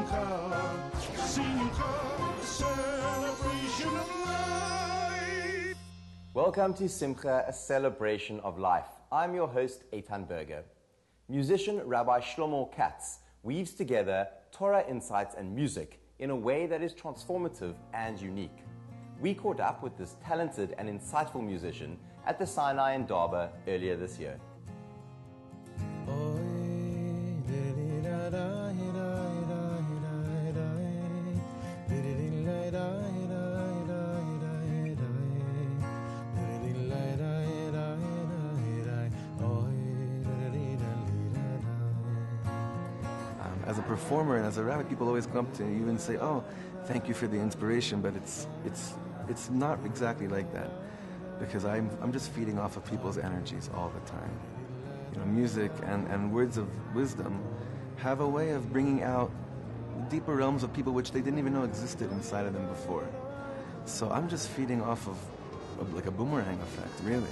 Simcha, Simcha, celebration of life. Welcome to Simcha, a celebration of life. I'm your host, Eitan Berger. Musician Rabbi Shlomo Katz weaves together Torah insights and music in a way that is transformative and unique. We caught up with this talented and insightful musician at the Sinai in Darba earlier this year. As a performer and as a rabbi, people always come to you and say, "Oh, thank you for the inspiration," but it's not exactly like that, because I'm just feeding off of people's energies all the time. You know, music and words of wisdom have a way of bringing out deeper realms of people which they didn't even know existed inside of them before. So I'm just feeding off of like a boomerang effect, really.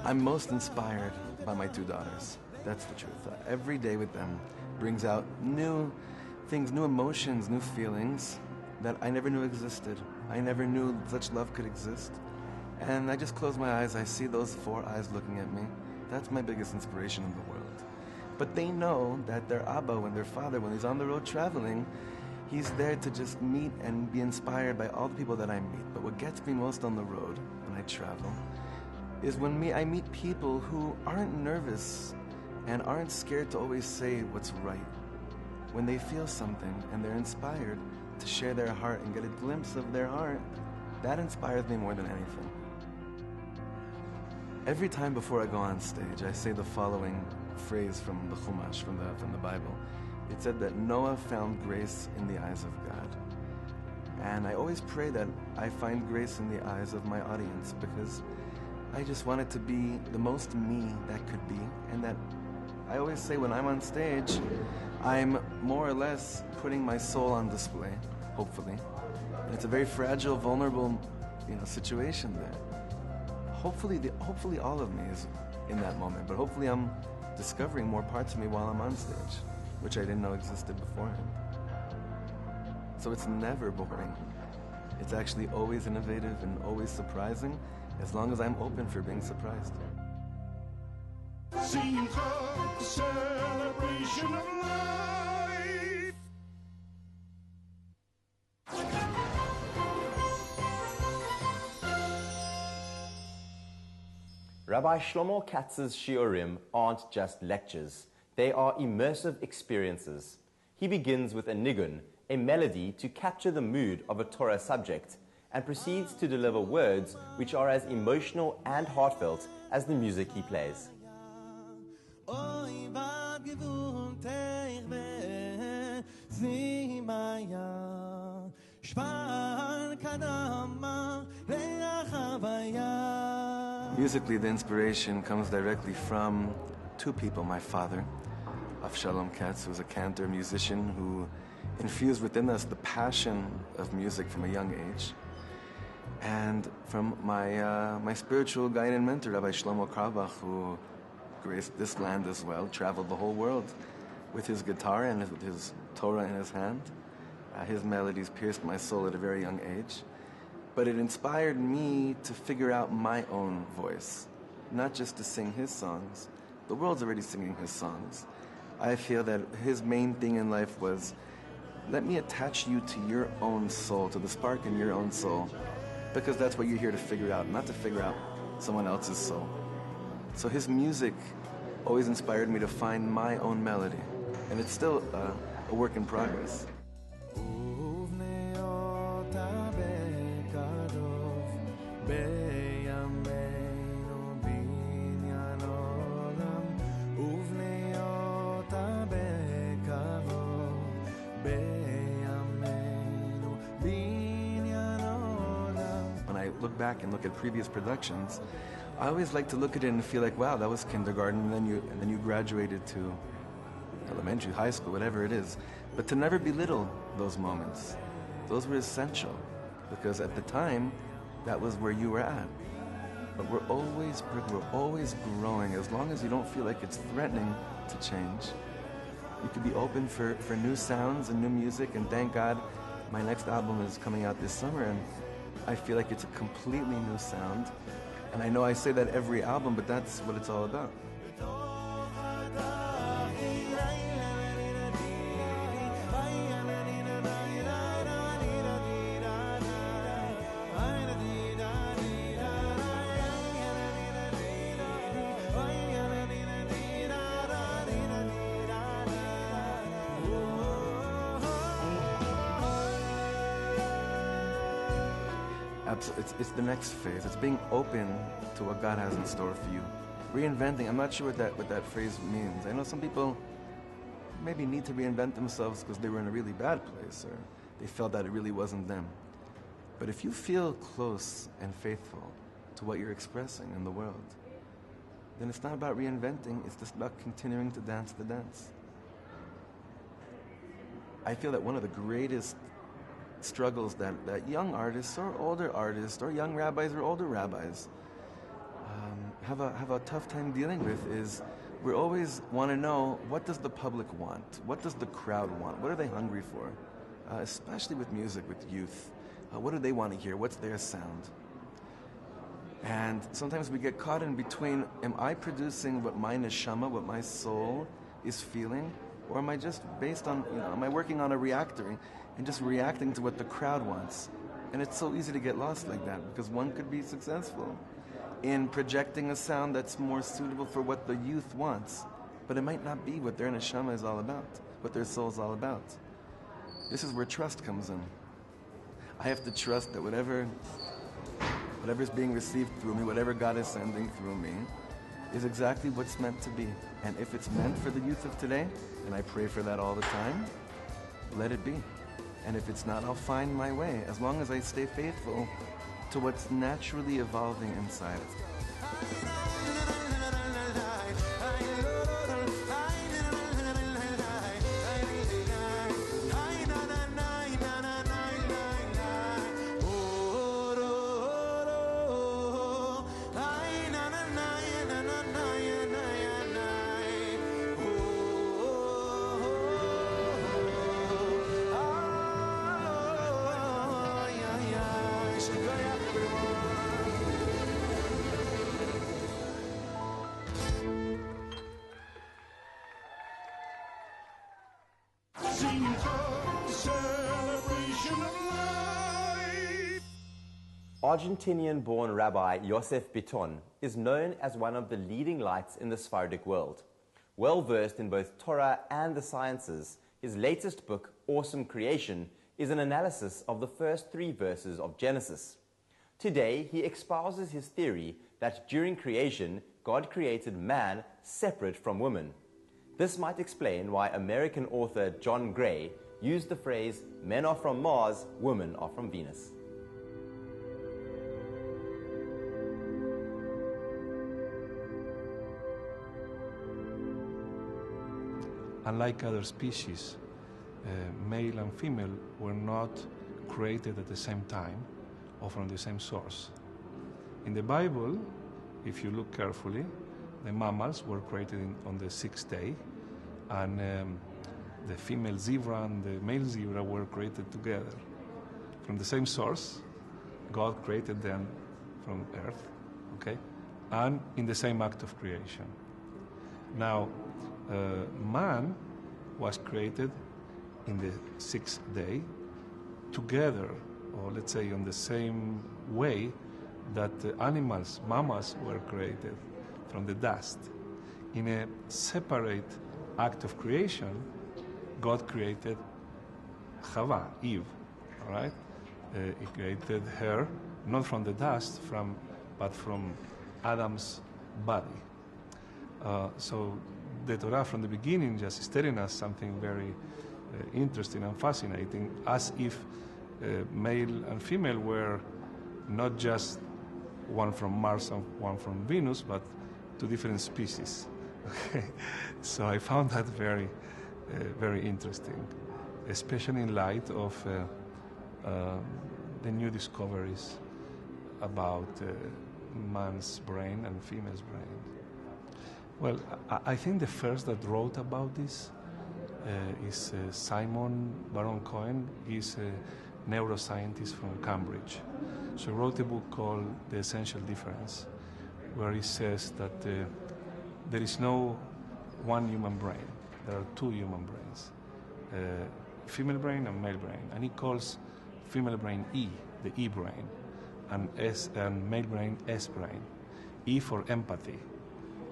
I'm most inspired by my two daughters. That's the truth. Every day with them brings out new things, new emotions, new feelings that I never knew existed. I never knew such love could exist. And I just close my eyes, I see those four eyes looking at me. That's my biggest inspiration in the world. But they know that their Abba, when their father, when he's on the road traveling, he's there to just meet and be inspired by all the people that I meet. But what gets me most on the road when I travel is when I meet people who aren't nervous and aren't scared to always say what's right. When they feel something and they're inspired to share their heart and get a glimpse of their heart, that inspires me more than anything. Every time before I go on stage, I say the following phrase from the Chumash, from the Bible. It said that Noah found grace in the eyes of God. And I always pray that I find grace in the eyes of my audience, because I just want it to be the most me that could be, and that I always say when I'm on stage, I'm more or less putting my soul on display, hopefully. And it's a very fragile, vulnerable, situation there. Hopefully all of me is in that moment, but hopefully I'm discovering more parts of me while I'm on stage, which I didn't know existed beforehand. So it's never boring. It's actually always innovative and always surprising, as long as I'm open for being surprised. Simcha, celebration of life. Rabbi Shlomo Katz's shiurim aren't just lectures. They are immersive experiences. He begins with a nigun, a melody to capture the mood of a Torah subject, and proceeds to deliver words which are as emotional and heartfelt as the music he plays. Musically, the inspiration comes directly from two people. My father, Avshalom Katz, who's a cantor, musician, who infused within us the passion of music from a young age. And from my spiritual guide and mentor, Rabbi Shlomo Carlebach, who graced this land as well, traveled the whole world with his guitar and with his Torah in his hand. His melodies pierced my soul at a very young age. But it inspired me to figure out my own voice, not just to sing his songs. The world's already singing his songs. I feel that his main thing in life was, let me attach you to your own soul, to the spark in your own soul, because that's what you're here to figure out, not to figure out someone else's soul. So his music always inspired me to find my own melody, and it's still a work in progress. look back and look at previous productions, I always like to look at it and feel like, wow, that was kindergarten, and then you graduated to elementary, high school, whatever it is. But to never belittle those moments. Those were essential, because at the time, that was where you were at. But we're always growing, as long as you don't feel like it's threatening to change. You could be open for new sounds and new music, and thank God my next album is coming out this summer, and I feel like it's a completely new sound. And I know I say that every album, but that's what it's all about. It's the next phase. It's being open to what God has in store for you. Reinventing, I'm not sure what that phrase means. I know some people maybe need to reinvent themselves because they were in a really bad place, or they felt that it really wasn't them. But if you feel close and faithful to what you're expressing in the world, then it's not about reinventing, it's just about continuing to dance the dance. I feel that one of the greatest struggles that young artists or older artists or young rabbis or older rabbis have a tough time dealing with is we always want to know, what does the public want? What does the crowd want? What are they hungry for? Especially with music, with youth. What do they want to hear? What's their sound? And sometimes we get caught in between, am I producing what my neshama, what my soul is feeling? Or am I just based on, am I working on a reactor and just reacting to what the crowd wants? And it's so easy to get lost like that, because one could be successful in projecting a sound that's more suitable for what the youth wants, but it might not be what their neshama is all about, what their soul is all about. This is where trust comes in. I have to trust that whatever's being received through me, whatever God is sending through me, is exactly what's meant to be. And if it's meant for the youth of today, and I pray for that all the time, let it be. And if it's not, I'll find my way, as long as I stay faithful to what's naturally evolving inside. Simcha, the celebration of life. Argentinian-born Rabbi Bitton is known as one of the leading lights in the Sephardic world. Well-versed in both Torah and the sciences, his latest book, Awesome Creation, is an analysis of the first 3 verses of Genesis. Today, he espouses his theory that during creation, God created man separate from woman. This might explain why American author John Gray used the phrase, "Men are from Mars, women are from Venus." Unlike other species, male and female were not created at the same time or from the same source. In the Bible, if you look carefully, the mammals were created on the 6th day, and the female zebra and the male zebra were created together. From the same source, God created them from earth, okay? And in the same act of creation. Now, man was created in the 6th day together, or let's say on the same way that the animals, mammals, were created from the dust. In a separate act of creation, God created Chava, Eve, all right? He created her, not from the dust, but from Adam's body. So the Torah from the beginning just is telling us something very interesting and fascinating, as if male and female were not just one from Mars and one from Venus, but two different species. Okay, so I found that very interesting, especially in light of the new discoveries about man's brain and female's brain. Well, I think the first that wrote about this is Simon Baron Cohen. He's a neuroscientist from Cambridge. So he wrote a book called The Essential Difference, where he says that there is no one human brain. There are two human brains, female brain and male brain. And he calls female brain E, the E brain, and male brain S brain. E for empathy,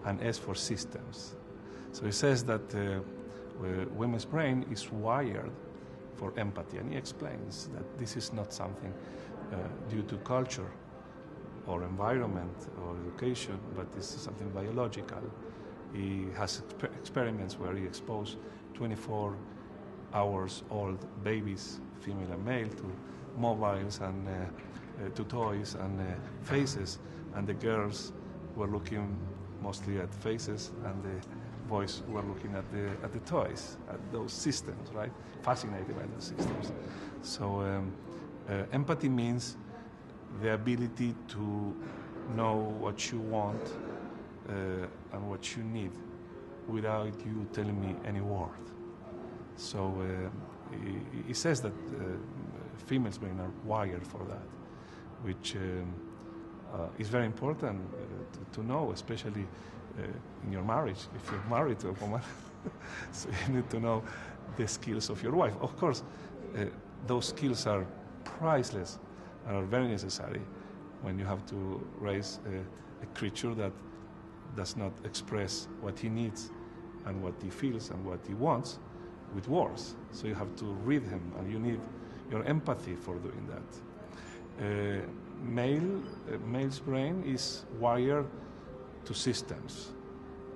and S for systems. So he says that women's brain is wired for empathy, and he explains that this is not something due to culture or environment or education, but this is something biological. He has experiments where he exposed 24 hours old babies, female and male, to mobiles and to toys and faces, and the girls were looking mostly at faces, and the boys were looking at the toys, at those systems, right? Fascinated by those systems. So empathy means the ability to know what you want and what you need without you telling me any word. So he says that females' brain are wired for that, which is very important to know, especially in your marriage, if you're married to a woman. So you need to know the skills of your wife. Of course, those skills are priceless and are very necessary when you have to raise a creature that does not express what he needs and what he feels and what he wants with words. So you have to read him, and you need your empathy for doing that. Male's brain is wired to systems,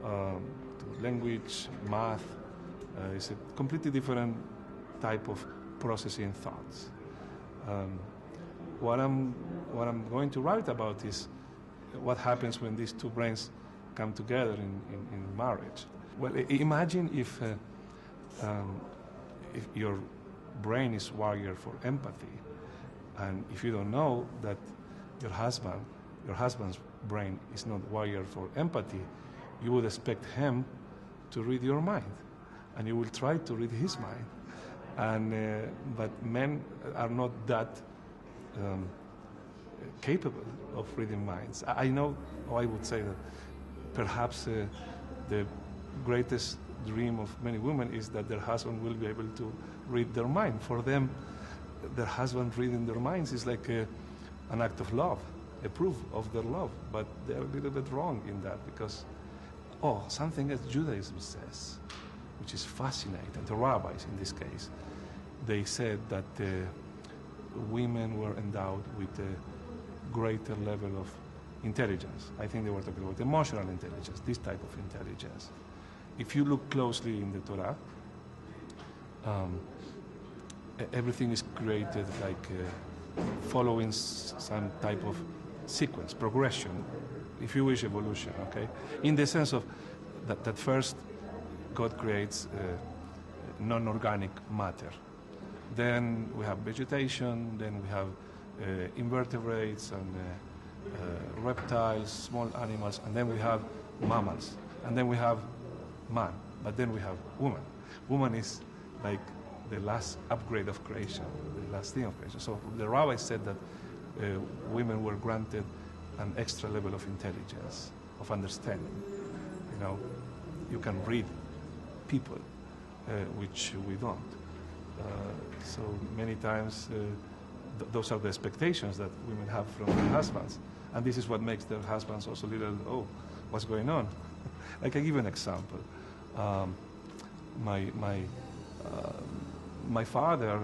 to language, math. It's a completely different type of processing thoughts. What I'm going to write about is what happens when these two brains come together in marriage. Well, imagine if your brain is wired for empathy, and if you don't know that your husband's brain is not wired for empathy, you would expect him to read your mind, and you will try to read his mind. But men are not that capable of reading minds. I know, or I would say that perhaps the greatest dream of many women is that their husband will be able to read their mind. For them, their husband reading their minds is like an act of love, a proof of their love. But they're a little bit wrong in that, because, something that Judaism says, which is fascinating, the rabbis in this case, they said that women were endowed with a greater level of intelligence. I think they were talking about emotional intelligence, this type of intelligence. If you look closely in the Torah, everything is created like following some type of sequence, progression, if you wish, evolution, okay? In the sense of that first God creates non-organic matter. Then we have vegetation, then we have invertebrates and reptiles, small animals, and then we have mammals, and then we have man, but then we have woman. Woman is like the last upgrade of creation, the last thing of creation. So the rabbi said that women were granted an extra level of intelligence, of understanding. You know, you can read people, which we don't. So many times those are the expectations that women have from their husbands. And this is what makes their husbands also a little, what's going on? Like, I give an example. My father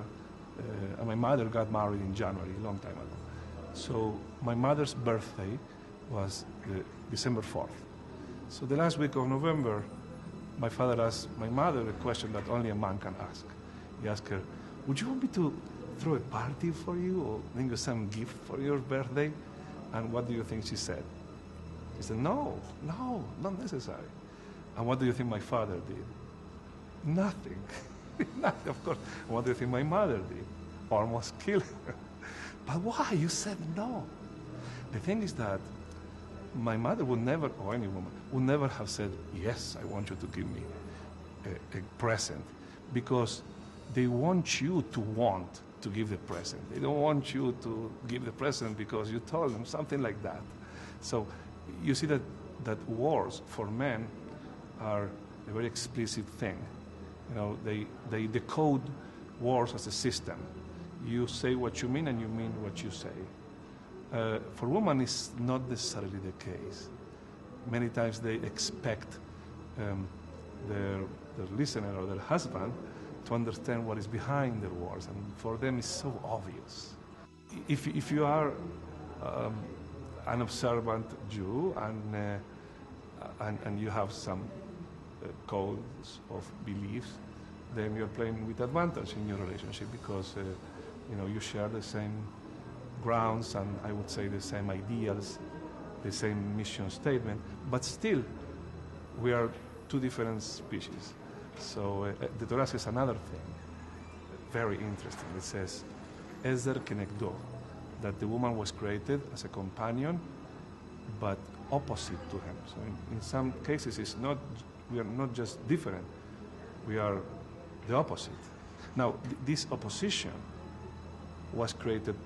and my mother got married in January, a long time ago. So my mother's birthday was December 4th. So the last week of November, my father asked my mother a question that only a man can ask. He asked her, would you want me to throw a party for you or bring you some gift for your birthday? And what do you think she said? She said, no, not necessary. And what do you think my father did? Nothing. Nothing, of course. And what do you think my mother did? Almost killed her. But why? You said no. The thing is that my mother would never, or any woman, would never have said, yes, I want you to give me a present, because they want you to want to give the present. They don't want you to give the present because you told them, something like that. So you see that wars for men are a very explicit thing. You know, they decode wars as a system. You say what you mean and you mean what you say. For women, it's not necessarily the case. Many times they expect their listener or their husband to understand what is behind their words, and for them it's so obvious. If you are an observant Jew and you have some codes of beliefs, then you're playing with advantage in your relationship, because you share the same grounds and I would say the same ideals, the same mission statement, but still we are two different species. So the Torah says another thing, very interesting. It says, Ezer kenegdo, that the woman was created as a companion, but opposite to him. So in some cases, we are not just different, we are the opposite. Now, this opposition was created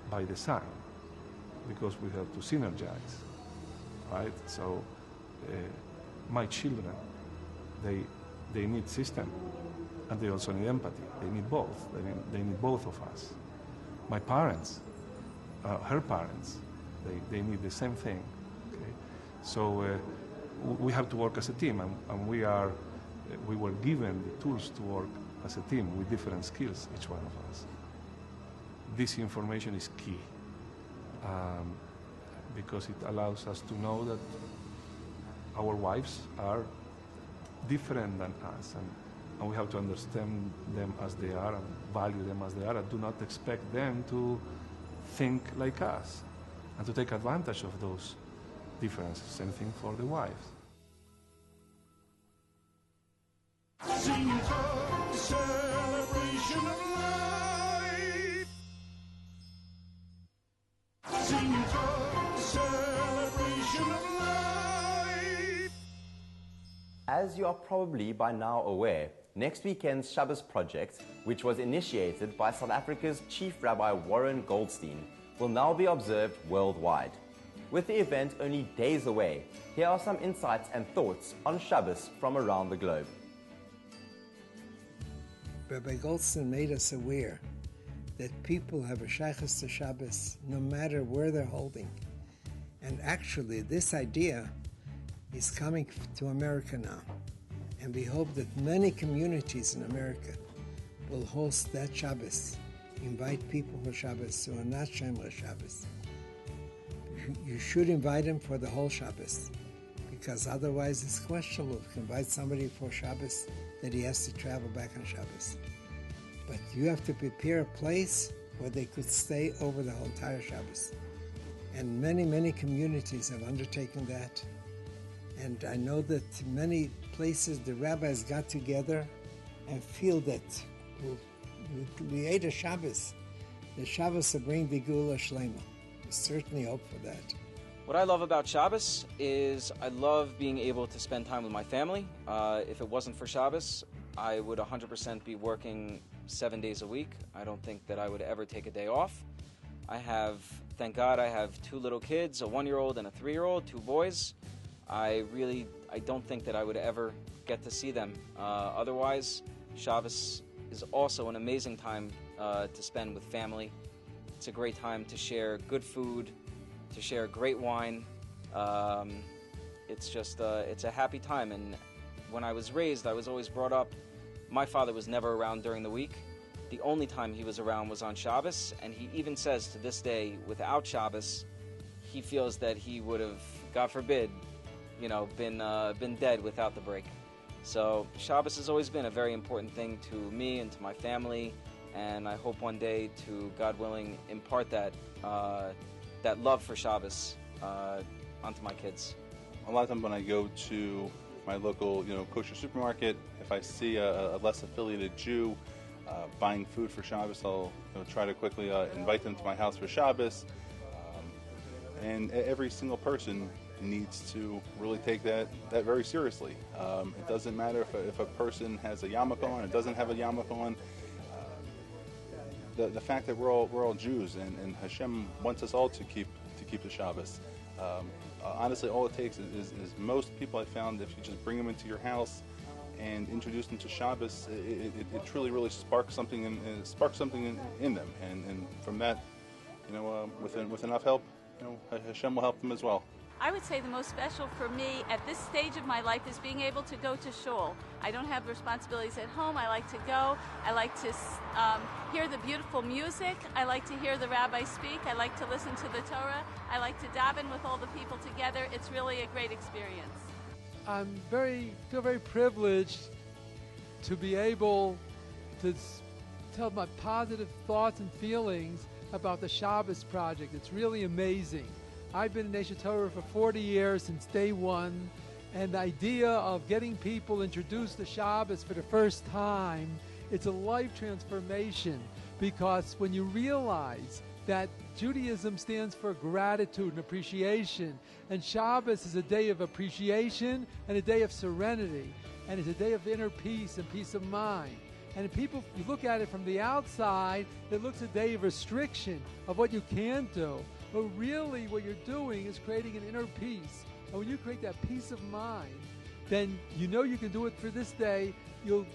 by design, because we have to synergize, right? So my children, they need system, and they also need empathy. They need both. They need both of us. My parents, her parents, they need the same thing. Okay? So we have to work as a team, and we were given the tools to work as a team with different skills, each one of us. This information is key, because it allows us to know that our wives are different than us, and we have to understand them as they are and value them as they are, and do not expect them to think like us and to take advantage of those differences. Same thing for the wives. Simcha, celebration of life. Simcha, celebration of life. As you are probably by now aware, next weekend's Shabbos project, which was initiated by South Africa's Chief Rabbi Warren Goldstein, will now be observed worldwide. With the event only days away, here are some insights and thoughts on Shabbos from around the globe. Rabbi Goldstein made us aware that people have a shaychus to Shabbos no matter where they're holding. And actually, this idea is coming to America now. And we hope that many communities in America will host that Shabbos, invite people for Shabbos who are not Shomer Shabbos. You should invite them for the whole Shabbos, because otherwise it's questionable if you invite somebody for Shabbos that he has to travel back on Shabbos. But you have to prepare a place where they could stay over the whole entire Shabbos. And many, many communities have undertaken that. And I know that many places the rabbis got together and feel that we ate a Shabbos. The Shabbos will bring the Geula Shlomo. We certainly hope for that. What I love about Shabbos is I love being able to spend time with my family. If it wasn't for Shabbos, I would 100% be working 7 days a week. I don't think that I would ever take a day off. Thank God I have 2 little kids, a 1-year-old and a 3-year-old, 2 boys. I don't think that I would ever get to see them. Otherwise, Shabbos is also an amazing time to spend with family. It's a great time to share good food, to share great wine. It's a happy time. And when I was raised, I was always brought up, my father was never around during the week. The only time he was around was on Shabbos, and he even says to this day, without Shabbos, he feels that he would have, God forbid, been dead without the break. So Shabbos has always been a very important thing to me and to my family, and I hope one day to, God willing, impart that that love for Shabbos onto my kids. A lot of times when I go to my local, kosher supermarket, if I see a less affiliated Jew buying food for Shabbos, I'll try to quickly invite them to my house for Shabbos. And every single person needs to really take that very seriously. It doesn't matter if a person has a yarmulke on, or doesn't have a yarmulke on. The fact that we're all Jews, and Hashem wants us all to keep the Shabbos. Honestly, all it takes is most people I found, if you just bring them into your house and introduce them to Shabbos, it truly really sparks something in them, and from that, with enough help, Hashem will help them as well. I would say the most special for me at this stage of my life is being able to go to shul. I don't have responsibilities at home. I like to go. I like to hear the beautiful music. I like to hear the rabbi speak. I like to listen to the Torah. I like to daven with all the people together. It's really a great experience. I feel very privileged to be able to tell my positive thoughts and feelings about the Shabbos Project. It's really amazing. I've been in Nation Torah for 40 years, since day one, and the idea of getting people introduced to Shabbos for the first time, it's a life transformation, because when you realize that Judaism stands for gratitude and appreciation, and Shabbos is a day of appreciation and a day of serenity, and it's a day of inner peace and peace of mind. And people, you look at it from the outside, it looks a day of restriction of what you can't do. But really what you're doing is creating an inner peace. And when you create that peace of mind, then you can do it for this day. You'll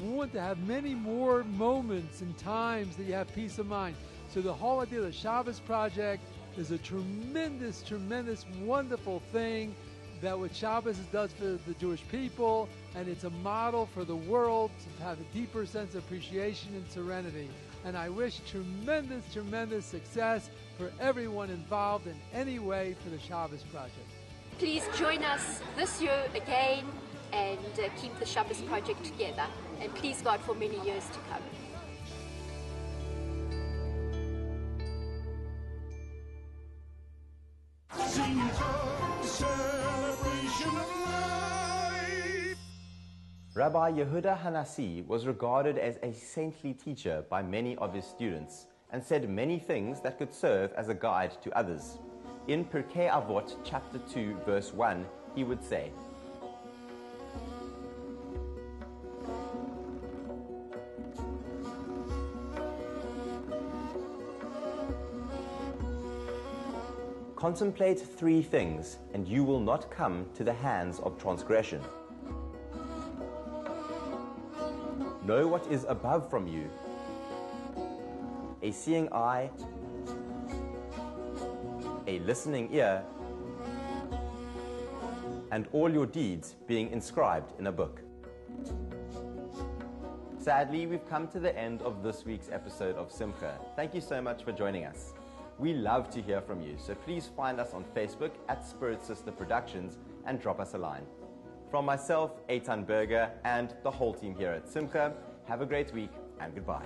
want to have many more moments and times that you have peace of mind. So the whole idea of the Shabbos Project is a tremendous, tremendous, wonderful thing that what Shabbos does for the Jewish people, and it's a model for the world to have a deeper sense of appreciation and serenity. And I wish tremendous, tremendous success for everyone involved in any way for the Shabbos Project. Please join us this year again and keep the Shabbos Project together. And please God for many years to come. Simcha, the celebration of life. Rabbi Yehuda Hanassi was regarded as a saintly teacher by many of his students, and said many things that could serve as a guide to others. In Pirkei Avot, chapter 2, verse 1, he would say, "Contemplate 3 things, and you will not come to the hands of transgression. Know what is above from you, a seeing eye, a listening ear, and all your deeds being inscribed in a book." Sadly, we've come to the end of this week's episode of Simcha. Thank you so much for joining us. We love to hear from you, so please find us on Facebook at Spirit Sister Productions and drop us a line. From myself, Eitan Berger, and the whole team here at Simcha, have a great week and goodbye.